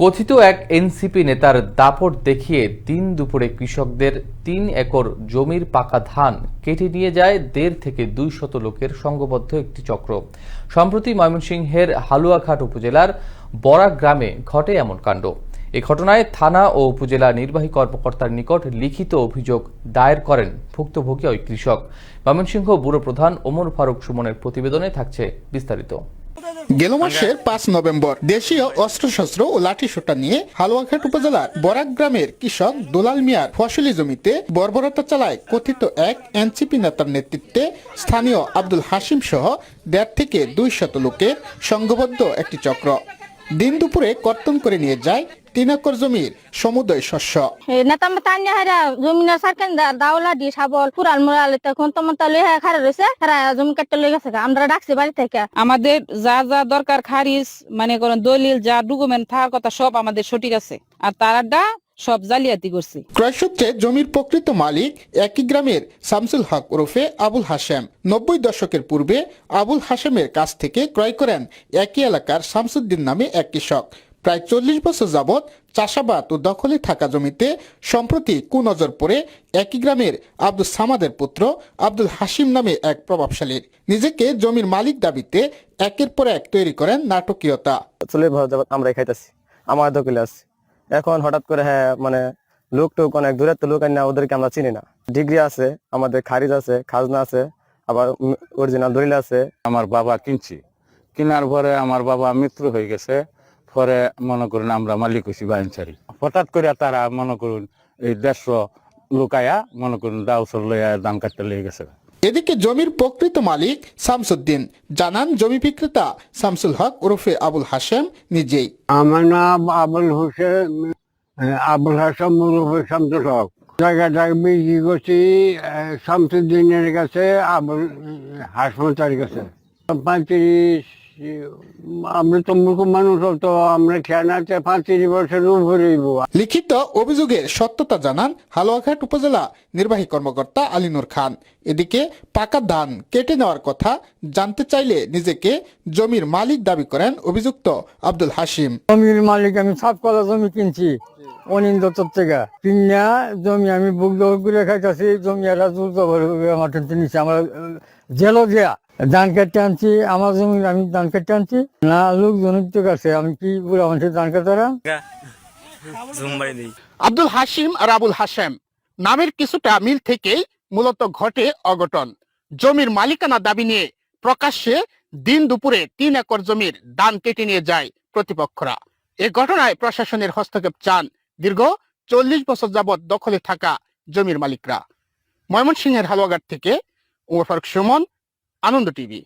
কথিত এক এনসিপি নেতার দাপট দেখিয়ে দিন দুপুরে কৃষকদের ৩ একর জমির পাকা ধান কেটে নিয়ে যায় ১.৫ থেকে ২০০ লোকের সংঘবদ্ধ একটি চক্র। সম্প্রতি ময়মনসিংহের হালুয়াঘাট উপজেলার বরাক গ্রামে ঘটে এমন কাণ্ড। এ ঘটনায় থানা ও উপজেলা নির্বাহী কর্মকর্তার নিকট লিখিত অভিযোগ দায়ের করেন ভুক্তভোগী ওই কৃষক। ময়মনসিংহ ব্যুরো প্রধান ওমর ফারুক সুমনের প্রতিবেদনে থাকছে বিস্তারিত। গেল মাসের ৫ নভেম্বর দেশীয় অস্ত্রশস্ত্র ও লাঠিসোঁটা নিয়ে হালুয়াঘাট উপজেলার বরাক গ্রামের কৃষক দুলাল মিয়ার ফসলি জমিতে বর্বরতা চালায় কথিত এক এনসিপি নেতার নেতৃত্বে স্থানীয় আব্দুল হাশিম সহ ১.৫ থেকে ২০০ লোকের সংঘবদ্ধ একটি চক্র। দিন দুপুরে কর্তন করে নিয়ে যায় ৩ একর জমির সমুদয় শস্য। আমাদের যা যা দরকার খারিজ মানে দলিল যা ডকুমেন্ট থাকার কথা সব আমাদের সঠিক আছে, আর তারা সব জালিয়াতি করছে। ক্রয়সূত্রে জমির প্রকৃত মালিক একই গ্রামের শামসুল হক ওরফে আবুল হাশেম। ৯০ দশকের পূর্বে আবুল হাশেমের কাছ থেকে ক্রয় করেন একই এলাকার শামসুদ্দিন নামে এক কৃষক। প্রায় ৪০ বছর যাবৎ চাষাবাদ ও দখলে থাকা জমিতে সম্প্রতি কুনজর পড়ে একই গ্রামের আব্দুল সামাদের পুত্র আব্দুল হাশিম নামে এক প্রভাবশালীর। নিজেকে জমির মালিক দাবিতে একের পর এক তৈরি করেন নাটকীয়তা। আমরা খাইতেছি, আমার দখলে আছে। এখন হঠাৎ করে লোক টোক অনেক দূরের তো লোক আনি, ওদেরকে আমরা চিনি না। ডিগ্রি আছে, আমাদের খারিজ আছে, খাজনা আছে, আবার অরিজিনাল দলিল আছে। আমার বাবা কিনছি, কেনার পরে আমার বাবা মৃত্যু হয়ে গেছে। পরে মনে করুন আমরা মালিক হয়েছি বাইনচারি। হঠাৎ করে তারা মনে করুন এই ১৫০ লোকায়া মনে করুন দাউসর লইয়া দান কাটতে লেগে গেছে। এদিকে জমির প্রকৃত মালিক শামসুদ্দিন জানান জমি বিক্রেতা শামসুল হক ওরফে আবুল হাশেম নিজেই। আমার নাম আবুল হাশেম ওরফে শামসুল হক। জায়গাটা বিক্রি করছি শামসুদ্দিনের কাছে, আবুল হাসমতার কাছে। ৩৫, আমরা তো মূর্খ মানুষ, তো আমরা খেয়াল আছে ৩৫ বছর উপরে। লিখিত অভিযোগের সত্যতা জানান হালুয়াঘাট উপজেলা নির্বাহী কর্মকর্তা আলিনুর খান। এদিকে পাকা ধান কেটে নেওয়ার কথা জানতে চাইলে নিজেকে জমির মালিক দাবি করেন অভিযুক্ত আব্দুল হাশিম। জমির মালিক আমি ৭ কলা জমি কিনছি অনিন্দ থেকে। কিনা জমি আমি বুক দখল করে খাইতেছি। জমি এরা আমার নিচে আমার জেলো দেয়া ধান কাটতে আনছি, আমার জমি আমি ধান কাটতে আনছি না, লোকজনের তো কাছে আমি কি বলে মানুষের ধান কাটারা। আব্দুল হাশিম আর আবুল হাশেম নামের কিছুটা মিল থেকেই মূলত ঘটে অঘটন। জমির মালিকানা দাবি নিয়ে প্রকাশ্যে দিন দুপুরে ৩ একর জমির ধান কেটে নিয়ে যায় প্রতিপক্ষরা। এ ঘটনায় প্রশাসনের হস্তক্ষেপ চান দীর্ঘ ৪০ বছর যাবৎ দখলে থাকা জমির মালিকরা। ময়মনসিংহের হালুয়াঘাট থেকে ওমর ফারুক সুমন, আনন্দ টিভি।